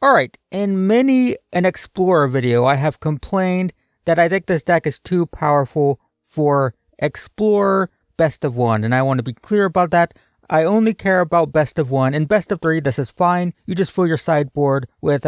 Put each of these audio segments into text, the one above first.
Alright, in many an Explorer video, I have complained that I think this deck is too powerful for Explorer Best of 1, and I want to be clear about that. I only care about Best of 1. In Best of 3, this is fine. You just fill your sideboard with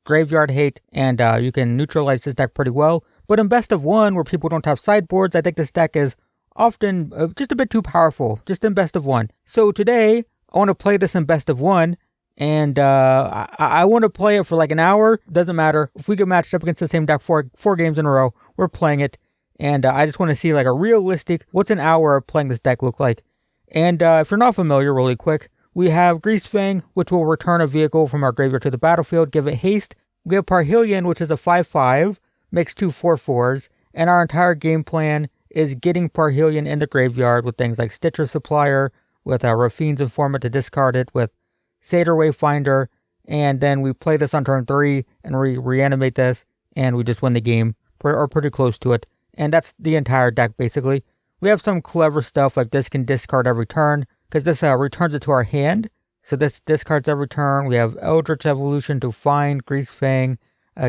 Graveyard Hate, and you can neutralize this deck pretty well. But in Best of 1, where people don't have sideboards, I think this deck is often just a bit too powerful, just in Best of 1. So today, I want to play this in Best of 1, and I want to play it for like an hour. Doesn't matter. If we get matched up against the same deck four games in a row, we're playing it. And I just want to see like a realistic, what's an hour of playing this deck look like. And if you're not familiar, really quick, we have Greasfang, which will return a vehicle from our graveyard to the battlefield, give it haste. We have Parhelion, which is a 5/5, makes 2 4/4s, and our entire game plan is getting Parhelion in the graveyard with things like Stitcher Supplier, with Rafine's Informant to discard it, with Satyr Wayfinder, and then we play this on turn 3, and reanimate this, and we just win the game, or pretty close to it. And that's the entire deck, basically. We have some clever stuff, like this can discard every turn, because this returns it to our hand. So this discards every turn. We have Eldritch Evolution to find Greasefang,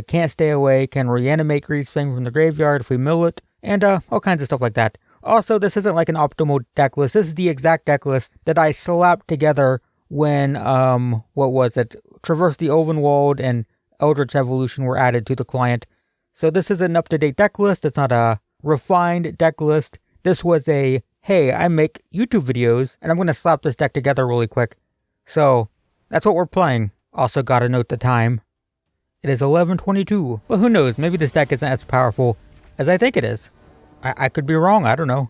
can't stay away, can reanimate Greasefang from the graveyard if we mill it, and all kinds of stuff like that. Also, this isn't like an optimal deck list. This is the exact deck list that I slapped together when, Traverse the Ovenwald and Eldritch Evolution were added to the client. So this is an up-to-date deck list. It's not a refined deck list. This was a, hey, I make YouTube videos, and I'm going to slap this deck together really quick. So that's what we're playing. Also got to note the time. It is 11:22. Well, who knows? Maybe this deck isn't as powerful as I think it is. I could be wrong. I don't know.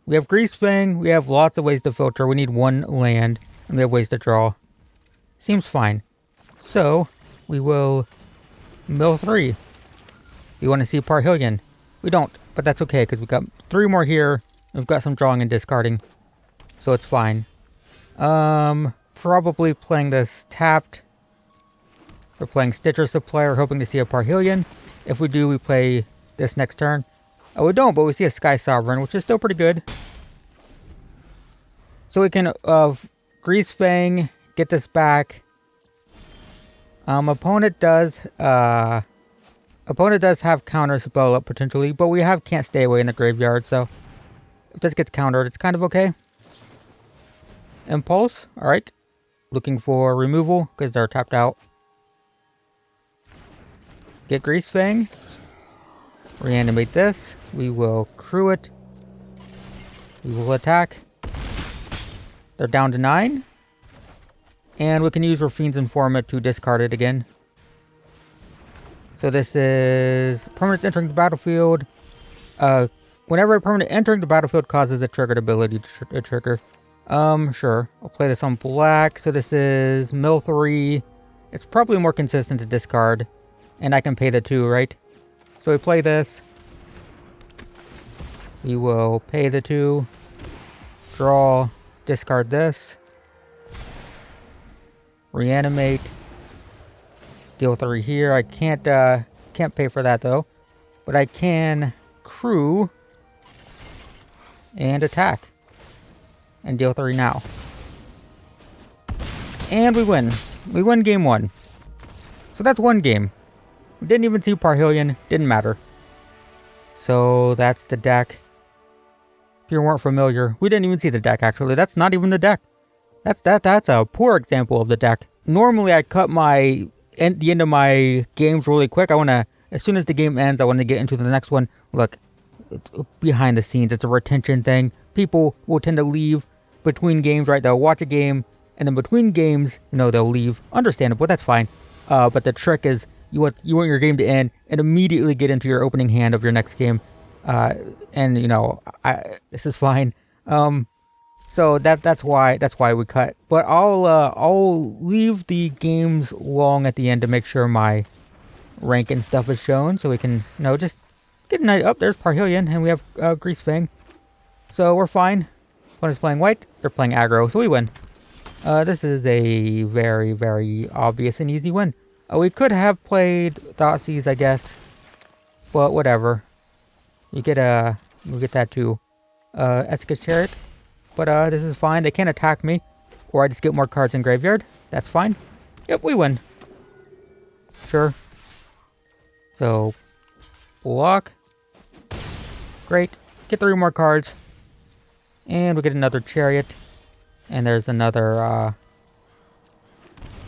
We have Greasefang. We have lots of ways to filter. We need 1 land, and we have ways to draw. Seems fine. So we will mill 3. You want to see Parhelion? We don't, but that's okay, because we've got 3 more here. We've got some drawing and discarding, so it's fine. Probably playing this tapped. We're playing Stitcher Supplier, hoping to see a Parhelion. If we do, we play this next turn. Oh, we don't, but we see a Sky Sovereign, which is still pretty good. So we can Greasefang, get this back. Opponent does have counter spell up potentially, but we have can't stay away in the graveyard, so if this gets countered, it's kind of okay. Impulse, alright. Looking for removal, because they're tapped out. Get Greasefang. Reanimate this. We will crew it. We will attack. They're down to 9. And we can use Rafine's Informant to discard it again. So this is permanent entering the battlefield. Whenever a permanent entering the battlefield causes a triggered ability to trigger. Sure. I'll play this on black. So this is mill 3. It's probably more consistent to discard. And I can pay the 2, right? So we play this. We will pay the 2. Draw. Discard this. Reanimate. Deal 3 here. I can't pay for that though. But I can crew and attack. And deal 3 now. And we win. We win game 1. So that's 1 game. We didn't even see Parhelion. Didn't matter. So that's the deck. If you weren't familiar, we didn't even see the deck actually. That's not even the deck. That's a poor example of the deck. Normally I cut the end of my games really quick. As soon as the game ends, I want to get into the next one. Look, behind the scenes, it's a retention thing. People will tend to leave between games, right? They'll watch a game, and then between games, they'll leave. Understandable, that's fine. But the trick is, you want your game to end and immediately get into your opening hand of your next game. This is fine. So that's why we cut. But I'll leave the games long at the end to make sure my rank and stuff is shown, so we can just get an idea. Oh, there's Parhelion, and we have Greasefang. So we're fine. Opponent's playing white. They're playing aggro, so we win. This is a very, very obvious and easy win. We could have played Thoughtseize, I guess, but whatever. We get that too. Esca's Chariot. But this is fine. They can't attack me. Or I just get more cards in graveyard. That's fine. Yep, we win. Sure. So, block. Great. Get 3 more cards. And we get another chariot. And there's another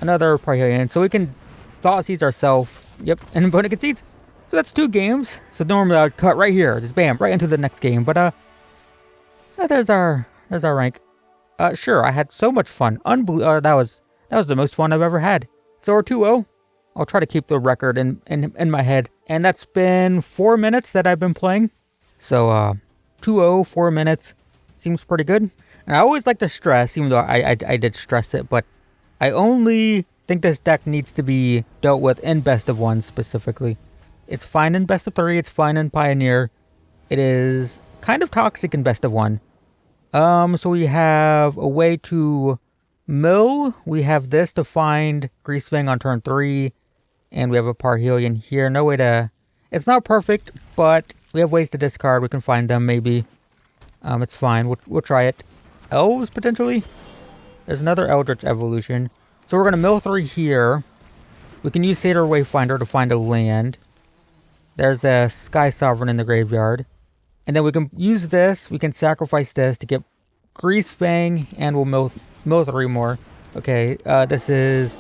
Parhelion. So we can Thought Seeds ourselves. Yep, and opponent concedes. So that's 2 games. So normally I would cut right here. Just bam, right into the next game. But there's our rank. Sure, I had so much fun. That was the most fun I've ever had. So we're 2-0. I'll try to keep the record in my head. And that's been 4 minutes that I've been playing. So 2-0, 4 minutes. Seems pretty good. And I always like to stress, even though I did stress it, but I only think this deck needs to be dealt with in Best of 1 specifically. It's fine in Best of 3, it's fine in Pioneer. It is kind of toxic in Best of 1. So we have a way to mill. We have this to find Greasefang on turn 3. And we have a Parhelion here. No way to... It's not perfect, but we have ways to discard. We can find them, maybe. It's fine. We'll try it. Elves, potentially? There's another Eldritch Evolution. So we're going to mill 3 here. We can use Satyr Wayfinder to find a land. There's a Sky Sovereign in the graveyard. And then we can use this. We can sacrifice this to get Greasefang, and we'll mill 3 more. Okay, this is...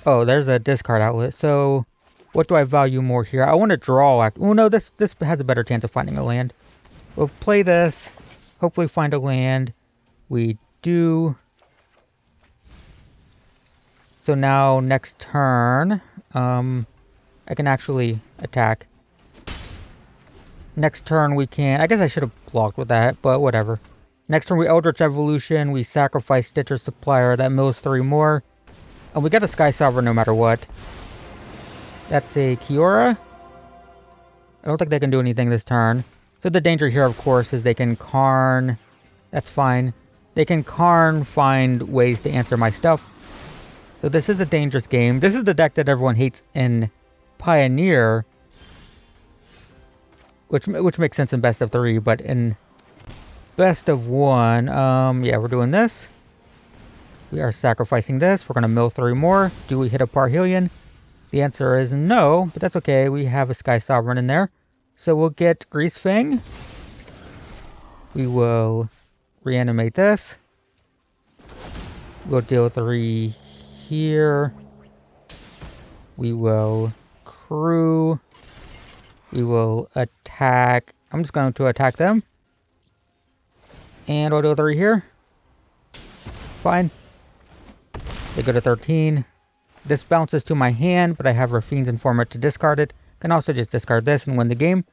Oh, there's a discard outlet. So, what do I value more here? I want to draw... Oh, no, this has a better chance of finding a land. We'll play this. Hopefully find a land. We do. So now, next turn, I can actually attack. Next turn we can... I guess I should have blocked with that, but whatever. Next turn we Eldritch Evolution. We sacrifice Stitcher Supplier. That mills 3 more. And we got a Sky Sovereign no matter what. That's a Kiora. I don't think they can do anything this turn. So the danger here, of course, is they can Karn. That's fine. They can Karn find ways to answer my stuff. So this is a dangerous game. This is the deck that everyone hates in Pioneer. Which makes sense in Best of 3, but in Best of 1, yeah, we're doing this. We are sacrificing this. We're going to mill 3 more. Do we hit a Parhelion? The answer is no, but that's okay. We have a Sky Sovereign in there. So we'll get Greasefang. We will reanimate this. We'll deal 3 here. We will crew. We will attack. I'm just going to attack them. And we'll do 3 here. Fine. They go to 13. This bounces to my hand, but I have Rafine's Informant to discard it. Can also just discard this and win the game,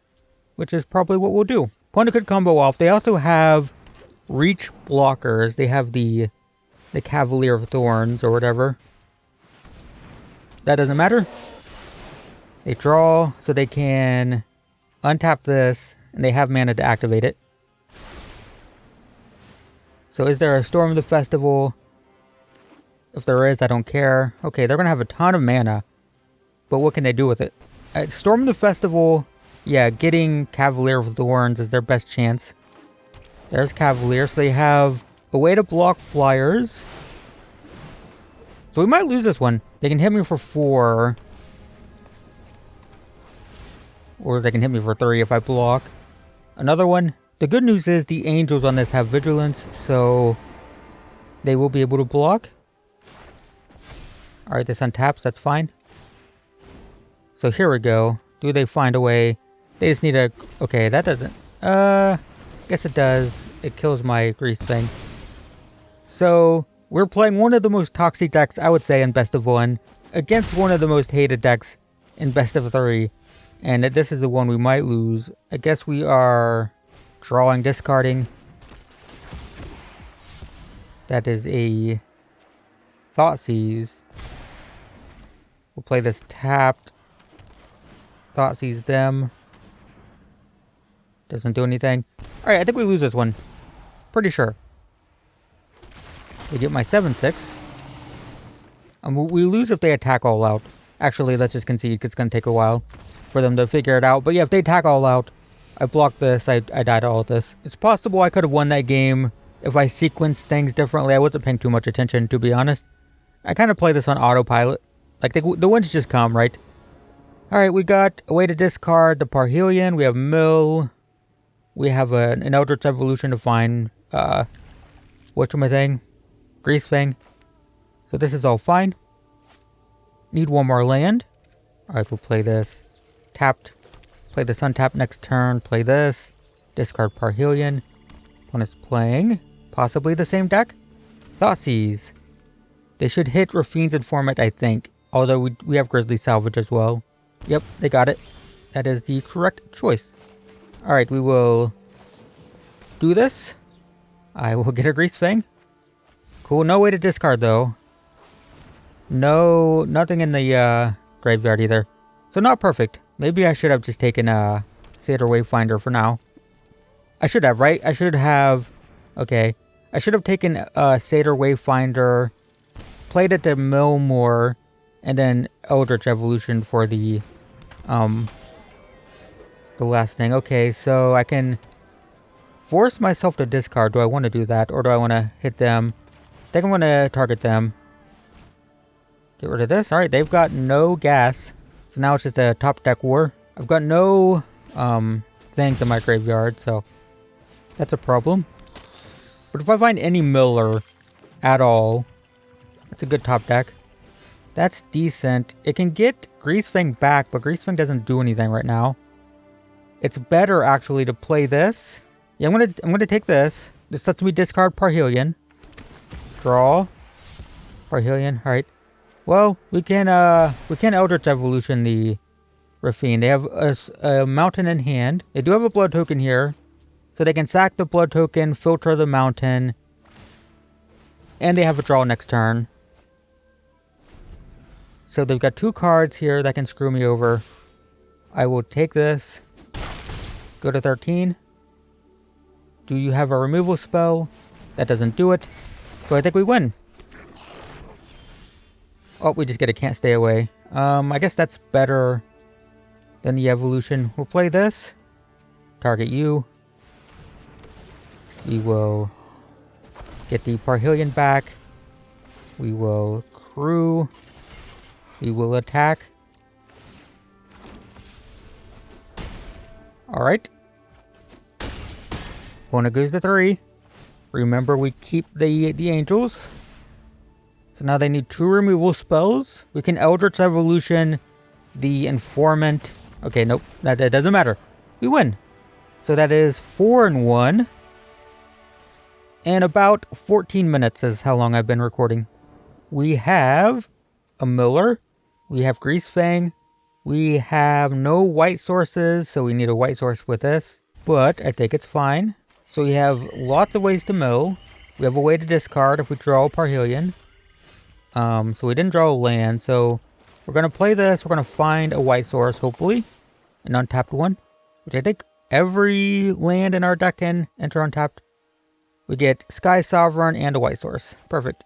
which is probably what we'll do. Opponent could combo off. They also have reach blockers. They have the Cavalier of Thorns or whatever. That doesn't matter. They draw, so they can untap this, and they have mana to activate it. So is there a Storm of the Festival? If there is, I don't care. Okay, they're going to have a ton of mana. But what can they do with it? Storm of the Festival, yeah, getting Cavalier of Thorns is their best chance. There's Cavalier, so they have a way to block flyers. So we might lose this one. They can hit me for 4. Or they can hit me for 3 if I block. Another one. The good news is the angels on this have vigilance, so they will be able to block. Alright, this untaps, that's fine. So here we go. Do they find a way? They just need a... Okay, that doesn't... guess it does. It kills my Greasefang. So, we're playing one of the most toxic decks, I would say, in Best of 1. Against one of the most hated decks in Best of 3. And this is the one we might lose. I guess we are drawing, discarding. That is a Thoughtseize. We'll play this tapped. Thoughtseize them. Doesn't do anything. Alright, I think we lose this one. Pretty sure. We get my 7/6. We lose if they attack all out. Actually, let's just concede because it's going to take a while for them to figure it out. But yeah, if they attack all out, I blocked this, I died to all of this. It's possible I could have won that game if I sequenced things differently. I wasn't paying too much attention, to be honest. I kind of play this on autopilot. Like, the wins just come, right? Alright, we got a way to discard the Parhelion. We have Mill. We have an Eldritch Evolution to find, whatchamacallit? Greasefang. So this is all fine. Need one more land. Alright, we'll play this. Tapped. Play this untapped next turn. Play this. Discard Parhelion. Opponent's playing possibly the same deck. Thoughtseize. They should hit Rafine's Informant, I think. Although we have Grizzly Salvage as well. Yep, they got it. That is the correct choice. Alright, we will do this. I will get a Greasefang. Cool, no way to discard though. No, nothing in the graveyard either. So not perfect. Maybe I should have just taken a Satyr Wayfinder for now. I should have, right? I should have... Okay. I should have taken a Satyr Wayfinder, played it to mill more, and then Eldritch Evolution for the last thing. Okay, so I can force myself to discard. Do I want to do that, or do I want to hit them? I think I'm going to target them. Get rid of this. Alright, they've got no gas. So now it's just a top deck war. I've got no things in my graveyard, so that's a problem. But if I find any Miller at all, that's a good top deck. That's decent. It can get Greasefang back, but Greasefang doesn't do anything right now. It's better actually to play this. Yeah, I'm gonna take this. This lets me discard Parhelion. Draw. Parhelion, alright. Well, we can Eldritch Evolution the Rafine. They have a mountain in hand. They do have a blood token here. So they can sack the blood token, filter the mountain. And they have a draw next turn. So they've got 2 cards here that can screw me over. I will take this. Go to 13. Do you have a removal spell? That doesn't do it. So I think we win. Oh, we just get a can't stay away. I guess that's better than the evolution. We'll play this. Target you. We will get the Parhelion back. We will crew. We will attack. Alright. Opponent goes to 3. Remember, we keep the angels. So now they need 2 removal spells. We can Eldritch Evolution the Informant. Okay, nope. That doesn't matter. We win. So that is 4-1. And about 14 minutes is how long I've been recording. We have a Miller. We have Greasefang. We have no white sources, so we need a white source with this. But I think it's fine. So we have lots of ways to mill. We have a way to discard if we draw a Parhelion. So we didn't draw a land, so we're going to play this. We're going to find a white source, hopefully. An untapped one. Which I think every land in our deck can enter untapped. We get Sky Sovereign and a white source. Perfect.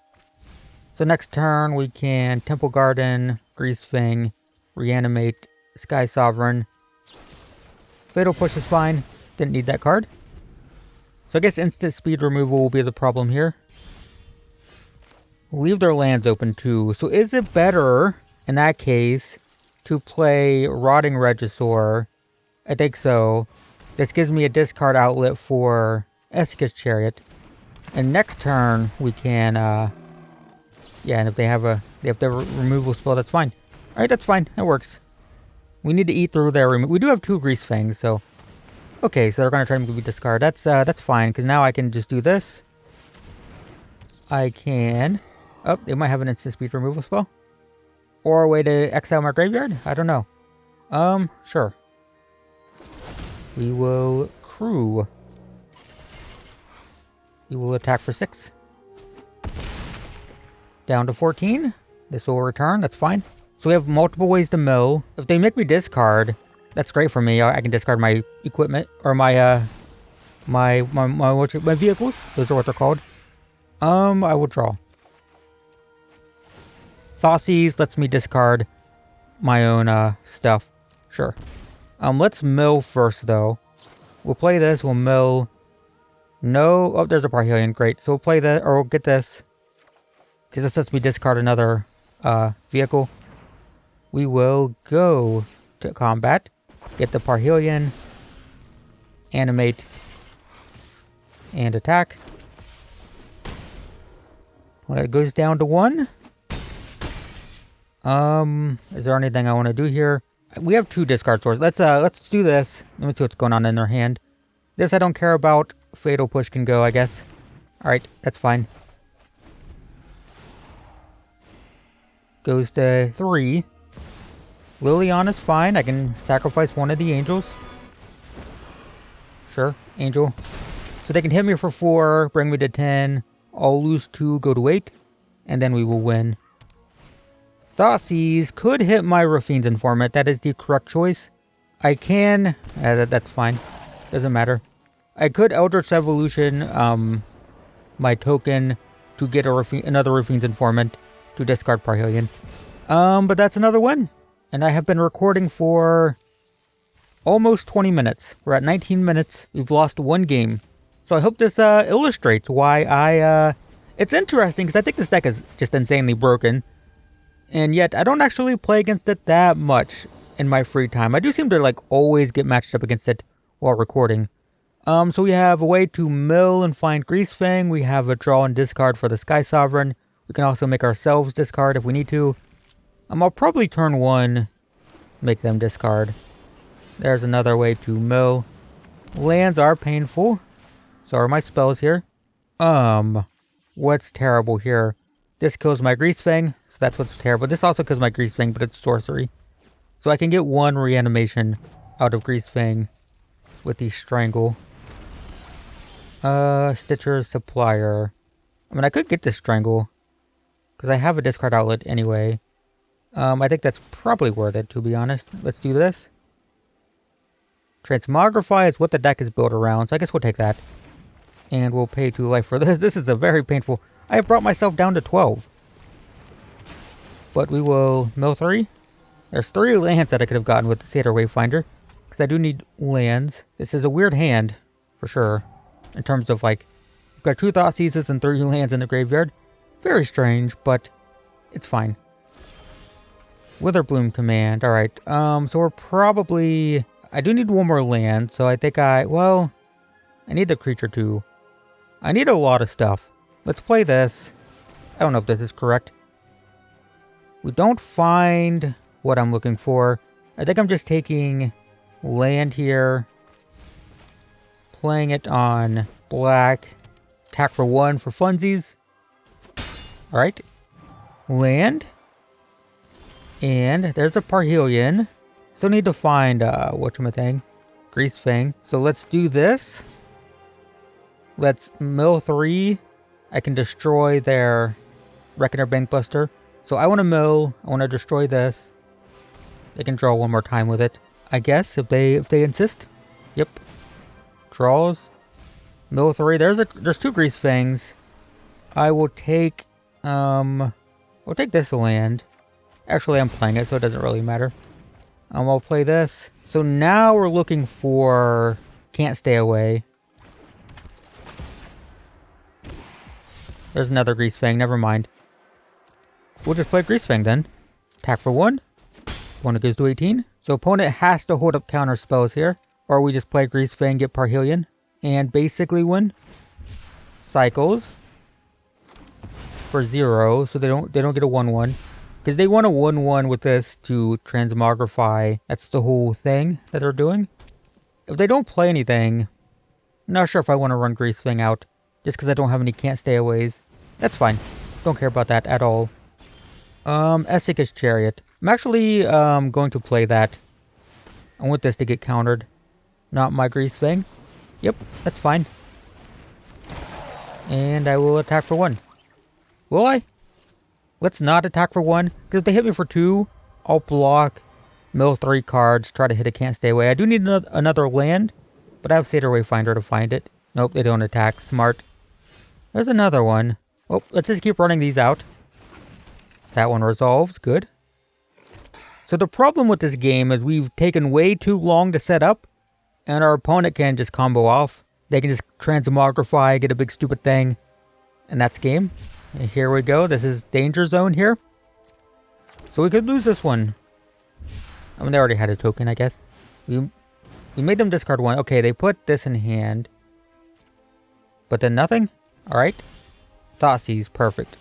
So next turn we can Temple Garden, Greasefang, Reanimate, Sky Sovereign. Fatal Push is fine. Didn't need that card. So I guess instant speed removal will be the problem here. We'll leave their lands open too. So is it better, in that case, to play Rotting Regisaur? I think so. This gives me a discard outlet for Esika's Chariot. And next turn we can yeah, and if they have the removal spell, that's fine. Alright, that's fine. That works. We need to eat through their removal. We do have 2 Greasefangs, so okay, so they're gonna try to move me discard. That's fine, because now I can just do this. I can oh, they might have an instant speed removal spell. Or a way to exile my graveyard? I don't know. Sure. We will crew. We will attack for 6. Down to 14. This will return. That's fine. So we have multiple ways to mill. If they make me discard, that's great for me. I can discard my equipment or my vehicles. Those are what they're called. I will draw. Thoughtseize lets me discard my own stuff. Sure. Let's mill first though. We'll play this. We'll mill. No. Oh, there's a Parhelion. Great. So we'll play that, or we'll get this. because this lets me discard another vehicle. We will go to combat, get the Parhelion, animate, and attack. When it goes down to 1. Is there anything I want to do here? We have 2 discard swords. Let's do this. Let me see what's going on in their hand. This I don't care about. Fatal Push can go, I guess. Alright, that's fine. Goes to 3. Liliana is fine. I can sacrifice one of the angels. Sure, angel. So they can hit me for 4, bring me to 10. I'll lose 2, go to 8. And then we will win. Thoughtseize could hit my Rafine's Informant. That is the correct choice. I can... that's fine. Doesn't matter. I could Eldritch Evolution my token to get another Rafine's Informant to discard Parhelion. But that's another win. And I have been recording for almost 20 minutes. We're at 19 minutes. We've lost 1 game. So I hope this illustrates why it's interesting, because I think this deck is just insanely broken. And yet, I don't actually play against it that much in my free time. I do seem to, like, always get matched up against it while recording. So we have a way to mill and find Greasefang. We have a draw and discard for the Sky Sovereign. We can also make ourselves discard if we need to. I'll probably turn 1, make them discard. There's another way to mill. Lands are painful. So are my spells here. What's terrible here? This kills my Greasefang, so that's what's terrible. This also kills my Greasefang, but it's sorcery. So I can get 1 reanimation out of Greasefang with the Strangle. Stitcher's Supplier. I mean, I could get this Strangle, because I have a discard outlet anyway. I think that's probably worth it, to be honest. Let's do this. Transmogrify is what the deck is built around, so I guess we'll take that. And we'll pay 2 life for this. This is a very painful... I have brought myself down to 12. But we will mill 3. There's 3 lands that I could have gotten with the Satyr Wayfinder, because I do need lands. This is a weird hand, for sure. In terms of, like, we've got 2 Thoughtseizes and 3 lands in the graveyard. Very strange, but it's fine. Witherbloom Command. Alright, so we're probably... I do need 1 more land, so I think well, I need the creature too. I need a lot of stuff. Let's play this. I don't know if this is correct. We don't find what I'm looking for. I think I'm just taking land here, playing it on black, attack for 1 for funsies. Alright. Land. And there's the Parhelion. Still need to find, whatchamacallit, Greasefang. So let's do this. Let's mill 3. I can destroy their Reckoner Bankbuster. So I want to mill. I want to destroy this. They can draw 1 more time with it, I guess, if they insist. Yep. Draws. Mill 3. There's 2 Greasefangs. I will take we'll take this land. Actually, I'm playing it, so it doesn't really matter. I'll play this. So now we're looking for Can't Stay Away. There's another Greasefang, never mind. We'll just play Greasefang then. Attack for 1. 1 goes to 18. So opponent has to hold up counter spells here. Or we just play Greasefang, get Parhelion, and basically win. Cycles. For 0, so they don't get a 1-1. Because they want a 1-1 with this to Transmogrify. That's the whole thing that they're doing. If they don't play anything, I'm not sure if I want to run Greasefang out. Just because I don't have any Can't Stay Aways. That's fine. Don't care about that at all. Essika's Chariot. I'm actually going to play that. I want this to get countered. Not my Greasefang. Yep, that's fine. And I will attack for 1. Will I? Let's not attack for 1. Because if they hit me for 2, I'll block, mill 3 cards, try to hit a Can't Stay Away. I do need another land, but I have Satyr Wayfinder to find it. Nope, they don't attack. Smart. There's another one. Oh, let's just keep running these out. That one resolves. Good. So the problem with this game is we've taken way too long to set up, and our opponent can just combo off. They can just Transmogrify, get a big stupid thing, and that's game. Here we go. This is danger zone here. So we could lose this one. I mean, they already had a token, I guess. We made them discard one. Okay, they put this in hand. But then nothing? Alright. Thoughtseize, perfect.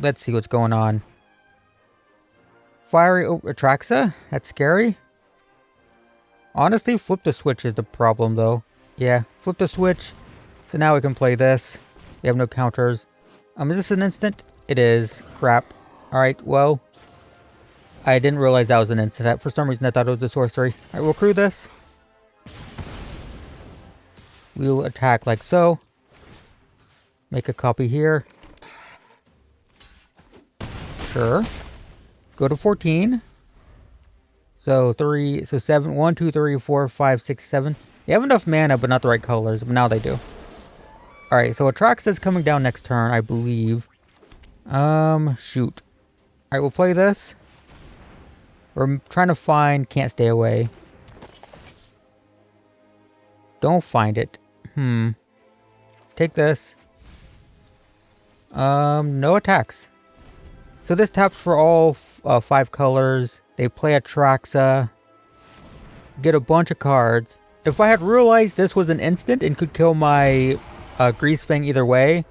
Let's see what's going on. Fiery Atraxa? That's scary. Honestly, flip the switch is the problem, though. Yeah, flip the switch. So now we can play this. We have no counters. Is this an instant? It is. Crap. Alright, well. I didn't realize that was an instant. For some reason, I thought it was a sorcery. Alright, we'll crew this. We'll attack like so. Make a copy here. Sure. Go to 14. So 7. 1, 2, 3, 4, 5, 6, 7. They have enough mana, but not the right colors. But now they do. Alright, so Atraxa's coming down next turn, I believe. Shoot. Alright, we'll play this. We're trying to find Can't Stay Away. Don't find it. Take this. No attacks. So this taps for all 5 colors. They play Atraxa. Get a bunch of cards. If I had realized this was an instant and could kill my Greasefang either way,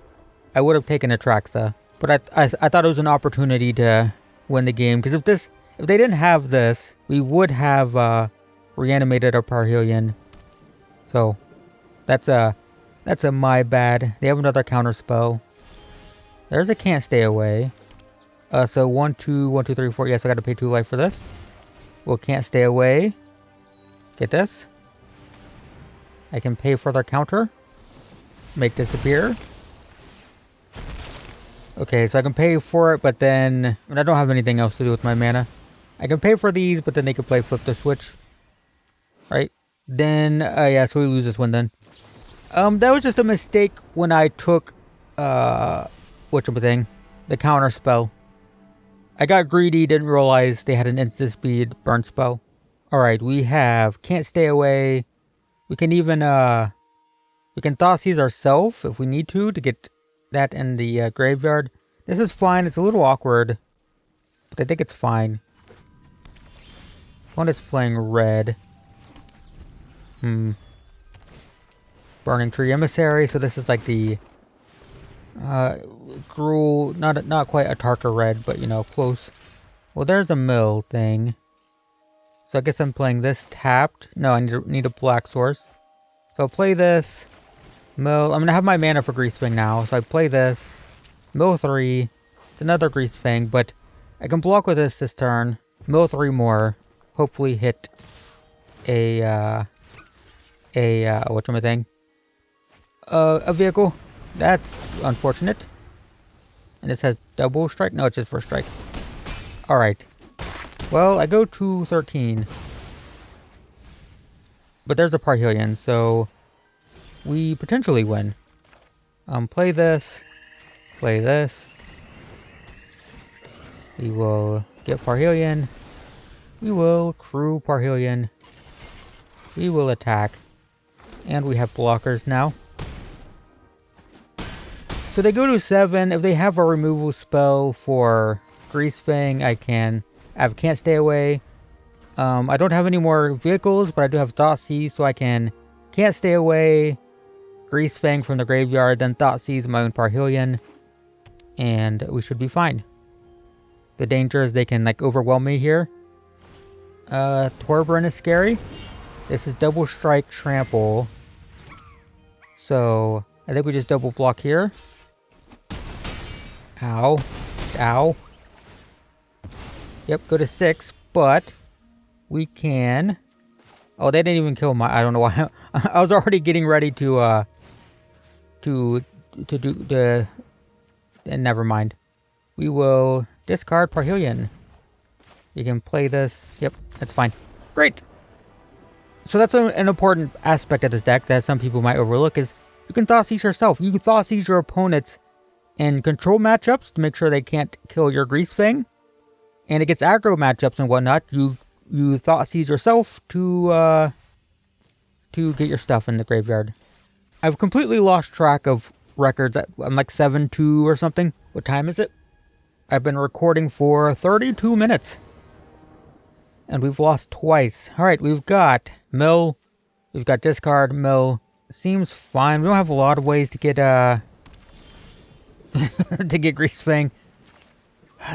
I would have taken Atraxa. But I thought it was an opportunity to win the game. Because if they didn't have this, we would have reanimated our Parhelion. So that's a my bad. They have another counter spell. There's a Can't Stay Away. So 1, 2, 1, 2, 3, 4. Yes, I got to pay 2 life for this. Well, Can't Stay Away. Get this. I can pay for their counter. Make disappear. Okay, so I can pay for it, but then I don't have anything else to do with my mana. I can pay for these, but then they can play flip the switch. Right? Then, yeah, so we lose this one then. That was just a mistake when I took, whatchamacallit, the counter spell. I got greedy, didn't realize they had an instant speed burn spell. Alright, we have Can't Stay Away. We can even, we can Thoughtseize ourselves if we need to get that in the graveyard. This is fine. It's a little awkward, but I think it's fine. One is playing red. Burning Tree Emissary. So this is like the Gruul, not quite a Tarka red, but you know, close. Well, there's a mill thing. So I guess I'm playing this tapped. No, I need a black source. So I'll play this. Mill. I'm going to have my mana for Greasefang now. So I play this. Mill 3. It's another Greasefang, but I can block with this turn. Mill 3 more. Hopefully hit a whatchamacallit? A vehicle. That's unfortunate. And this has double strike? No, it's just first strike. Alright. Well, I go to 13. But there's a Parhelion, so we potentially win. Play this. Play this. We will get Parhelion. We will crew Parhelion. We will attack. And we have blockers now. So they go to 7. If they have a removal spell for Greasefang, I can't Stay Away. I don't have any more vehicles, but I do have Thoughtseize, so I can't Stay Away, Greasefang from the graveyard, then Thoughtseize my own Parhelion, and we should be fine. The danger is they can like overwhelm me here. Torburn is scary. This is double strike trample. So I think we just double block here. Ow. Ow. Yep, go to 6, but we can... Oh, they didn't even kill my... I don't know why. I was already getting ready to do the... And never mind. We will discard Parhelion. You can play this. Yep, that's fine. Great! So that's an important aspect of this deck that some people might overlook is you can Thoughtseize yourself. You can Thoughtseize your opponents in control matchups to make sure they can't kill your Greasefang. And it gets aggro matchups and whatnot. You Thoughtseize yourself to get your stuff in the graveyard. I've completely lost track of records. I'm like 7-2 or something. What time is it? I've been recording for 32 minutes. And we've lost twice. Alright, we've got mill. We've got discard, mill. Seems fine. We don't have a lot of ways to get, to get Greasefang.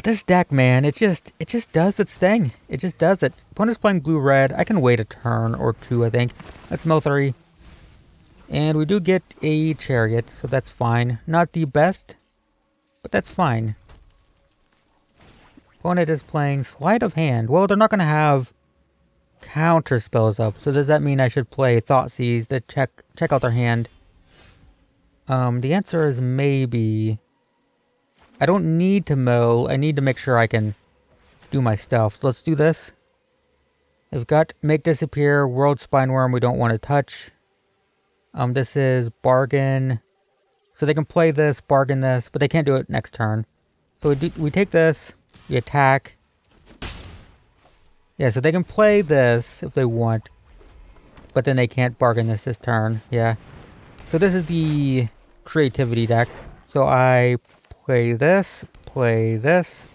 This deck, man, it just does its thing. It just does it. Opponent's playing blue-red. I can wait a turn or two, I think. Let's mill 3. And we do get a chariot, so that's fine. Not the best, but that's fine. Opponent is playing sleight of hand. Well, they're not going to have counter spells up, so does that mean I should play Thoughtseize to check out their hand? The answer is maybe. I don't need to mill. I need to make sure I can do my stuff. Let's do this. They've got Make Disappear, World Spineworm we don't want to touch. This is Bargain. So they can play this, bargain this, but they can't do it next turn. So we take this, we attack. Yeah, so they can play this if they want, but then they can't bargain this turn. Yeah. So this is the creativity deck. So I play this, play this.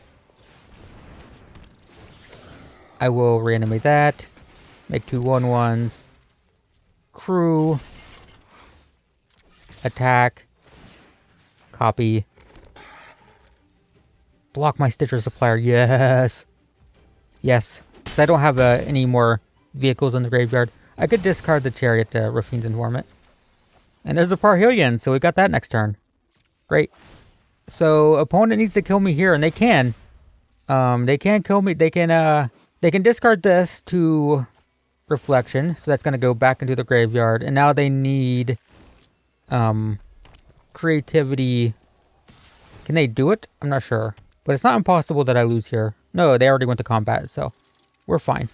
I will reanimate that. Make 2 1/1s. Crew. Attack. Copy. Block my Stitcher Supplier. Yes. Yes. Because I don't have any more vehicles in the graveyard. I could discard the Chariot to Rafine's Informant. And there's a Parhelion, so we got that next turn. Great. So opponent needs to kill me here, and they can. They can kill me. They can discard this to Reflection, so that's going to go back into the graveyard. And now they need creativity. Can they do it? I'm not sure. But it's not impossible that I lose here. No, they already went to combat, so we're fine.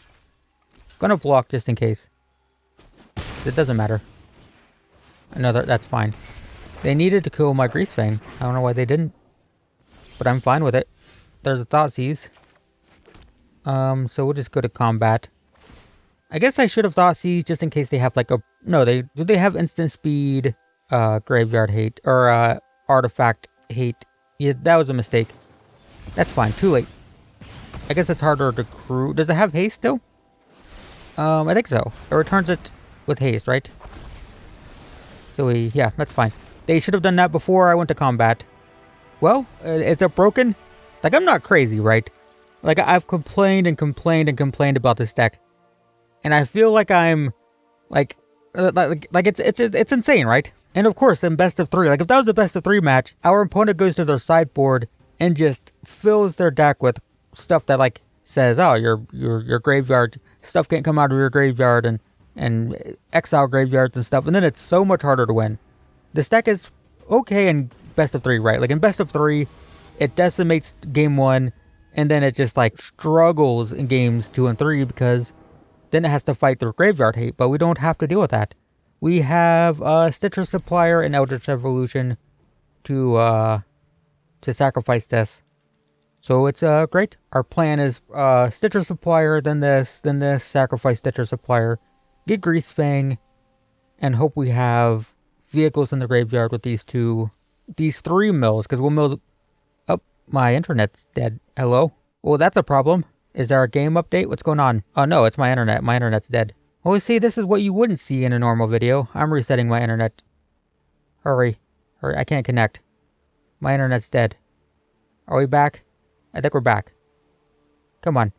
Gonna block just in case. It doesn't matter. Another, that's fine. They needed to kill my Greasefang. I don't know why they didn't. But I'm fine with it. There's a Thoughtseize. So we'll just go to combat. I guess I should have Thoughtseize just in case they have like a... No, do they have instant speed, graveyard hate, or artifact hate? Yeah, that was a mistake. That's fine, too late. I guess it's harder to crew. Does it have haste still? I think so. It returns it with haste, right? So yeah, that's fine. They should have done that before I went to combat. Well, is it broken? Like, I'm not crazy, right? Like, I've complained and complained and complained about this deck. And I feel like I'm, like it's insane, right? And of course, in best of 3, like, if that was a best of 3 match, our opponent goes to their sideboard and just fills their deck with stuff that, like, says, oh, your graveyard, stuff can't come out of your graveyard, and exile graveyards and stuff, and then it's so much harder to win. This deck is okay in best of 3, right? Like, in best of 3, it decimates game 1, and then it just, like, struggles in games 2 and 3, because then it has to fight through graveyard hate, but we don't have to deal with that. We have Stitcher Supplier and Eldritch Evolution to sacrifice this. So it's great. Our plan is Stitcher Supplier, then this, sacrifice Stitcher Supplier, get Greasefang, and hope we have vehicles in the graveyard with these 3 mills, because we'll mill... Oh, my internet's dead. Hello? Well, that's a problem. Is there a game update? What's going on? Oh, no, it's my internet. My internet's dead. Well, see, this is what you wouldn't see in a normal video. I'm resetting my internet. Hurry. Hurry, I can't connect. My internet's dead. Are we back? I think we're back. Come on.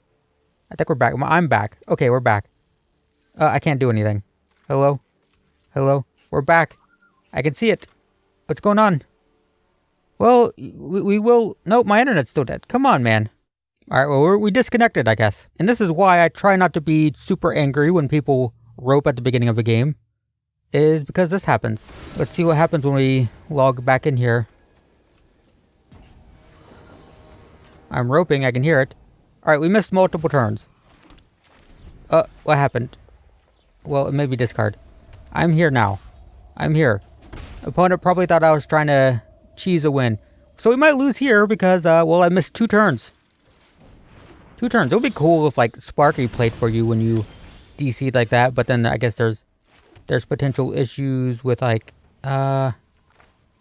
I think we're back. I'm back. Okay, we're back. I can't do anything. Hello? Hello? We're back. I can see it. What's going on? Well, we will... Nope, my internet's still dead. Come on, man. Alright, well, we disconnected, I guess. And this is why I try not to be super angry when people rope at the beginning of a game. Is because this happens. Let's see what happens when we log back in here. I'm roping, I can hear it. Alright, we missed multiple turns. What happened? Well, maybe discard. I'm here now. I'm here. Opponent probably thought I was trying to cheese a win. So we might lose here because, well, I missed 2 turns. 2 turns. It would be cool if, like, Sparky played for you when you DC'd like that, but then I guess there's potential issues with, like,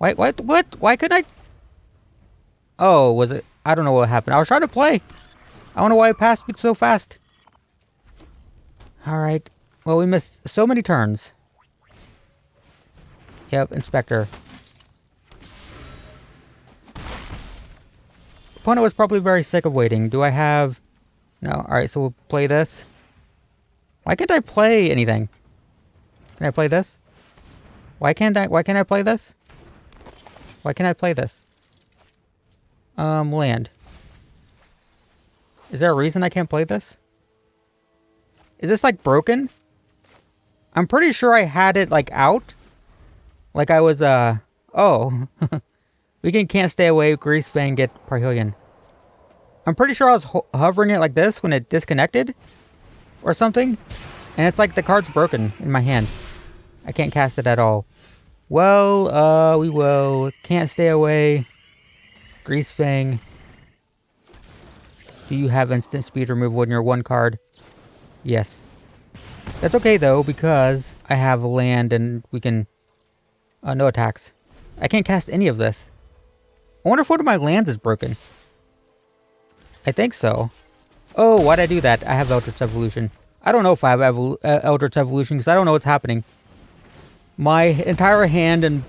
What? Why couldn't I? Oh, was it? I don't know what happened. I was trying to play. I don't know why it passed me so fast. Alright. Well, we missed so many turns. Yep, Inspector. Opponent was probably very sick of waiting. Do I have... No. Alright, so we'll play this. Why can't I play anything? Can I play this? Why can't I play this? Why can't I play this? Land. Is there a reason I can't play this? Is this, like, broken? I'm pretty sure I had it, like, out. Like I was, oh. We can't stay away, Greasefang, get Parhelion. I'm pretty sure I was hovering it like this when it disconnected. Or something. And it's like the card's broken in my hand. I can't cast it at all. Well, we will. Can't stay away. Greasefang. Do you have instant speed removal when you're one card? Yes. That's okay though, because I have land and we can... no attacks. I can't cast any of this. I wonder if one of my lands is broken. I think so. Oh, why'd I do that? I have Eldritch Evolution. I don't know if I have Eldritch Evolution because I don't know what's happening. My entire hand and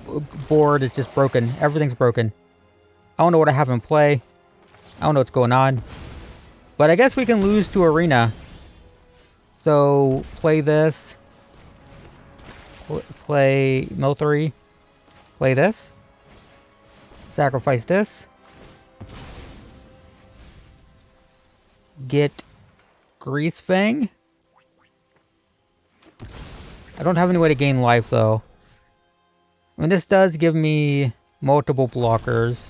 board is just broken. Everything's broken. I don't know what I have in play. I don't know what's going on. But I guess we can lose to Arena. So, play this. Play Mill 3. Play this. Sacrifice this. Get Greasefang. I don't have any way to gain life though. I mean, this does give me multiple blockers.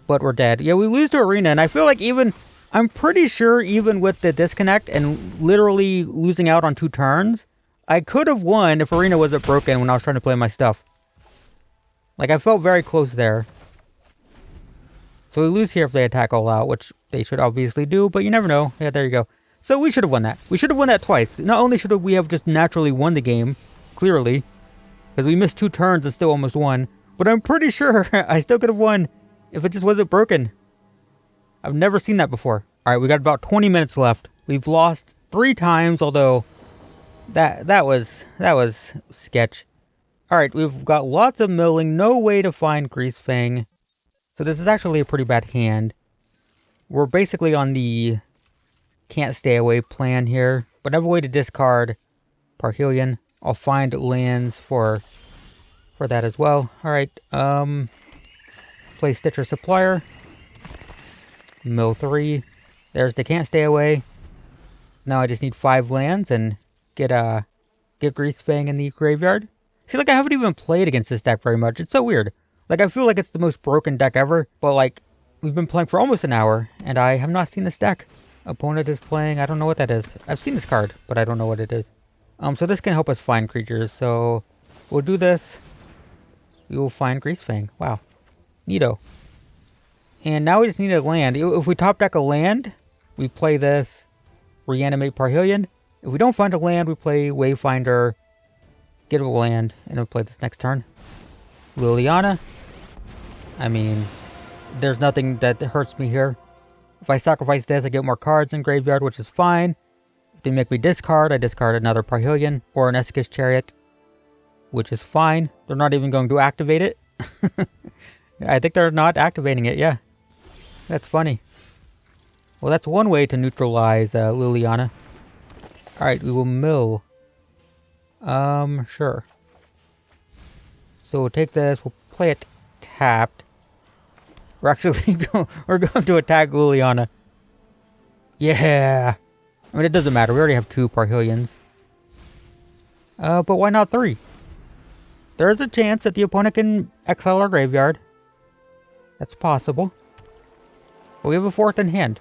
But we're dead. Yeah, we lose to Arena, and I feel like even... I'm pretty sure even with the disconnect and literally losing out on 2 turns, I could have won if Arena wasn't broken when I was trying to play my stuff. Like, I felt very close there. So we lose here if they attack all out, which they should obviously do, but you never know. Yeah, there you go. So we should have won that. We should have won that twice. Not only should we have just naturally won the game, clearly, because we missed 2 turns and still almost won, but I'm pretty sure I still could have won if it just wasn't broken. I've never seen that before. Alright, we got about 20 minutes left. We've lost 3 times, although that was sketch. Alright, we've got lots of milling, no way to find Greasefang. So this is actually a pretty bad hand. We're basically on the can't stay away plan here, but I have a way to discard Parhelion. I'll find lands for that as well. Alright, play Stitcher Supplier. Mill 3. There's the can't stay away. So now I just need 5 lands and get Greasefang in the graveyard. See, like, I haven't even played against this deck very much. It's so weird. Like, I feel like it's the most broken deck ever, but, like, we've been playing for almost an hour, and I have not seen this deck. Opponent is playing, I don't know what that is. I've seen this card, but I don't know what it is. So this can help us find creatures, so we'll do this. We will find Greasefang. Wow. Neato. And now we just need a land. If we top deck a land, we play this, reanimate Parhelion. If we don't find a land, we play Wayfinder, get a land, and then play this next turn. Liliana. I mean, there's nothing that hurts me here. If I sacrifice this, I get more cards in graveyard, which is fine. If they make me discard, I discard another Parhelion or an Escus Chariot, which is fine. They're not even going to activate it. I think they're not activating it, yeah. That's funny. Well, that's one way to neutralize Liliana. Alright, we will mill. Sure. So we'll take this, we'll play it tapped. We're actually we're going to attack Liliana. Yeah! I mean, it doesn't matter, we already have 2 Parhelions. But why not 3? There is a chance that the opponent can exile our graveyard. That's possible. But we have a 4th in hand.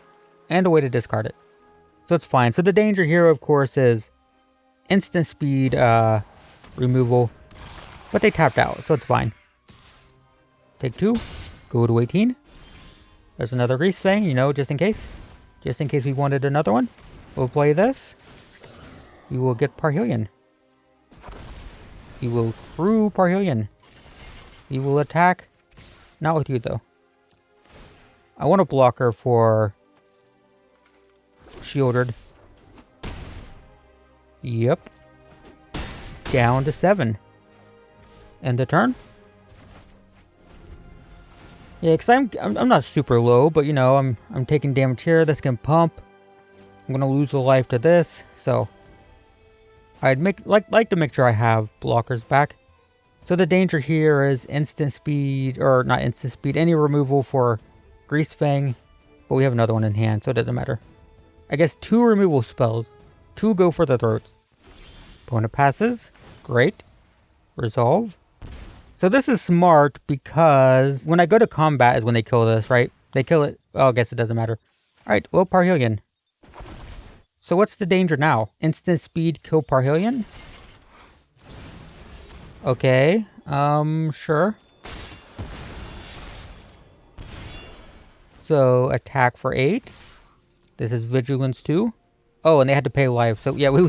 And a way to discard it. So it's fine. So the danger here, of course, is instant speed removal. But they tapped out, so it's fine. Take 2. Go to 18. There's another Greasefang, you know, just in case. Just in case we wanted another one. We'll play this. We will get Parhelion. We will through Parhelion. We will attack. Not with you, though. I want a blocker for Shielded. Yep. Down to 7. End the turn. Yeah, because I'm not super low, but you know, I'm taking damage here. This can pump. I'm gonna lose a life to this, so I'd like to make sure I have blockers back. So the danger here is instant speed, or not instant speed, any removal for Greasefang, but we have another one in hand, so it doesn't matter. I guess 2 removal spells. 2 go for the throats. Opponent passes. Great. Resolve. So this is smart because when I go to combat is when they kill this, right? They kill it. Oh, I guess it doesn't matter. Alright, well, Parhelion. So what's the danger now? Instant speed kill Parhelion? Okay, sure. So attack for 8. This is Vigilance 2. Oh, and they had to pay life. So yeah,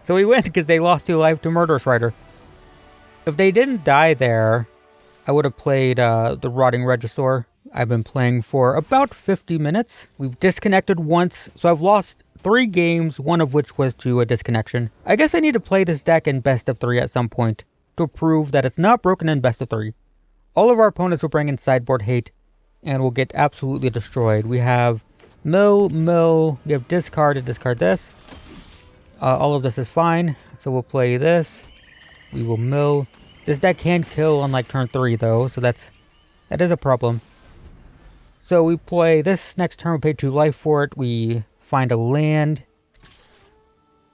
so we win because they lost 2 life to Murderous Rider. If they didn't die there, I would have played the Rotting Regisaur. I've been playing for about 50 minutes. We've disconnected once, so I've lost 3 games, one of which was to a disconnection. I guess I need to play this deck in best of 3 at some point to prove that it's not broken in best of 3. All of our opponents will bring in sideboard hate and will get absolutely destroyed. We have mill, we have discard to discard this. All of this is fine, so we'll play this. We will mill. This deck can kill on like turn 3 though, so that is a problem. So we play this next turn, we pay 2 life for it, we find a land.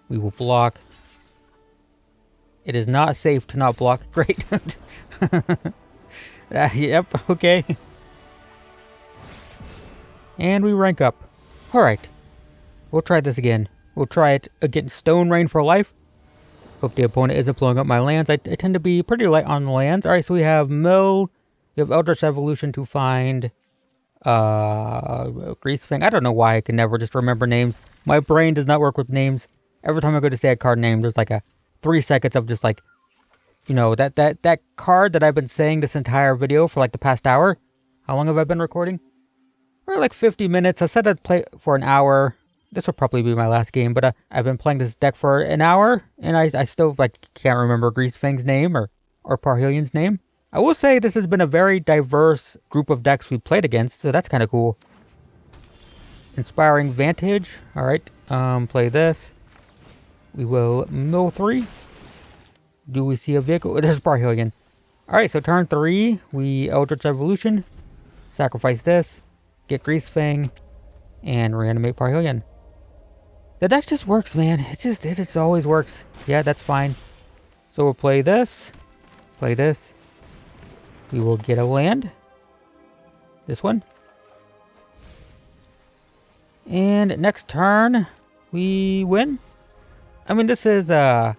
We will block. It is not safe to not block. Great. Yep, okay. And we rank up. Alright. We'll try this again. We'll try it against Stone Rain for life. Hope the opponent isn't blowing up my lands. I tend to be pretty light on lands. Alright, so we have Mill. We have Eldritch Evolution to find Greasefang. I don't know why I can never just remember names. My brain does not work with names. Every time I go to say a card name, there's like a 3 seconds of just like, you know, that card that I've been saying this entire video for like the past hour. How long have I been recording? Or like 50 minutes. I said I'd play for an hour. This will probably be my last game, but I've been playing this deck for an hour, and I still like can't remember Greasefang's name or Parhelion's name. I will say this has been a very diverse group of decks we played against, so that's kind of cool. Inspiring Vantage. All right, play this. We will mill 3. Do we see a vehicle? There's Parhelion. All right, so turn 3, we Eldritch Evolution, sacrifice this, get Greasefang, and reanimate Parhelion. The deck just works, man. It just always works. Yeah, that's fine. So we'll play this. Play this. We will get a land. This one. And next turn, we win. I mean, this is like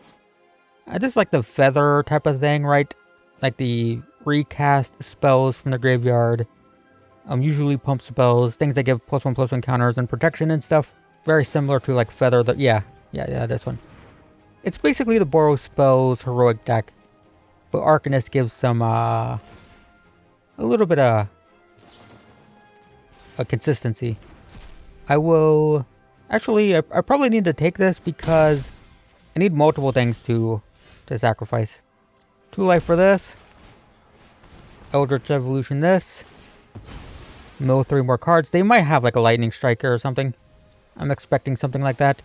the feather type of thing, right? Like the recast spells from the graveyard. Usually pump spells, things that give +1/+1 counters and protection and stuff. Very similar to like feather. Yeah, this one. It's basically the Boros spells heroic deck, but Arcanist gives some a little bit of a consistency. I will actually. I probably need to take this because I need multiple things to sacrifice. 2 life for this. Eldritch Evolution this. Mill 3 more cards. They might have like a Lightning Striker or something. I'm expecting something like that.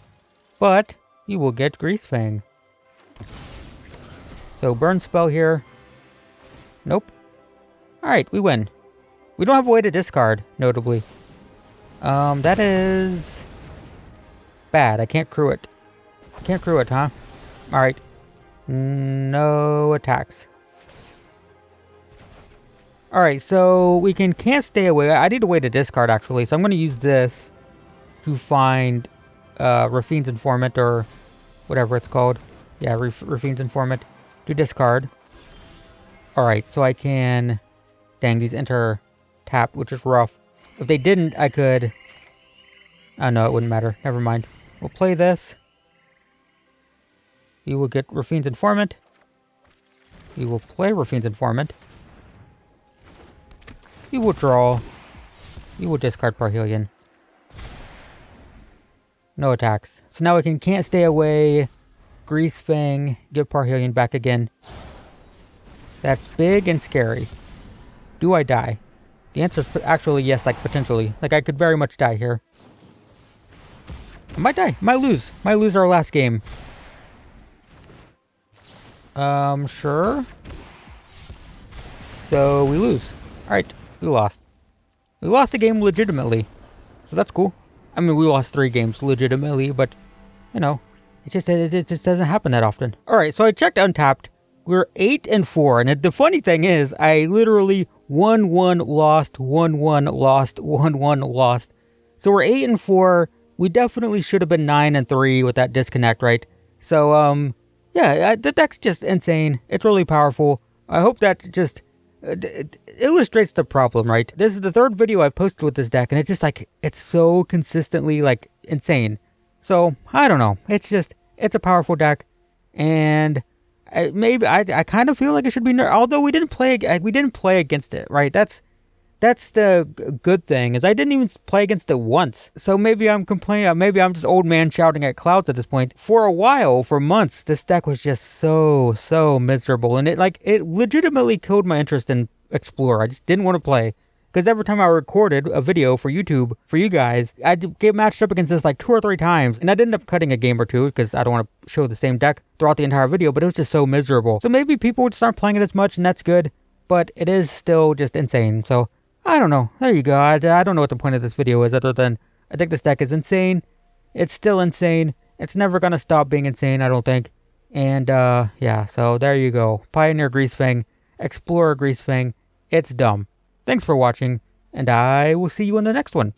But you will get Greasefang. So burn spell here. Nope. Alright, we win. We don't have a way to discard, notably. That is bad. I can't crew it. I can't crew it, huh? Alright. No attacks. Alright, so we can't stay away. I need a way to discard, actually. So I'm going to use this to find Rafine's Informant, or whatever it's called. Yeah, Rafine's Informant. To discard. Alright, so I can... Dang, these enter tap, which is rough. If they didn't, I could... Oh, no, it wouldn't matter. Never mind. We'll play this. We will get Rafine's Informant. We will play Raffine's Informant. We will draw. We will discard Parhelion. No attacks. So now we can't stay away. Greasefang. Give Parhelion back again. That's big and scary. Do I die? The answer is actually yes, like potentially. Like I could very much die here. I might die. Might lose. Might lose our last game. Sure. So we lose. Alright, we lost. We lost the game legitimately. So that's cool. I mean, we lost 3 games legitimately, but, you know, it just doesn't happen that often. Alright, so I checked Untapped. We're 8-4, and the funny thing is, I literally won 1, lost, won 1, lost, won 1, lost. So we're 8-4. We definitely should have been 9-3 with that disconnect, right? So, yeah, the deck's just insane. It's really powerful. I hope that just illustrates the problem, right? This is the 3rd video I've posted with this deck, and it's just like, it's so consistently, like, insane. So, I don't know. It's a powerful deck, and I kind of feel like it should be nerfed, although we didn't play against it, right? That's the good thing, is I didn't even play against it once. So maybe I'm complaining, maybe I'm just old man shouting at clouds at this point. For a while, for months, this deck was just so miserable. And it legitimately killed my interest in Explorer. I just didn't want to play. Because every time I recorded a video for YouTube, for you guys, I'd get matched up against this like 2 or 3 times. And I'd end up cutting a game or 2, because I don't want to show the same deck throughout the entire video. But it was just so miserable. So maybe people would start playing it as much, and that's good. But it is still just insane. So I don't know. There you go. I don't know what the point of this video is, other than I think this deck is insane. It's still insane. It's never going to stop being insane, I don't think. And, yeah, so there you go. Pioneer Greasefang, Explorer Greasefang. It's dumb. Thanks for watching, and I will see you in the next one.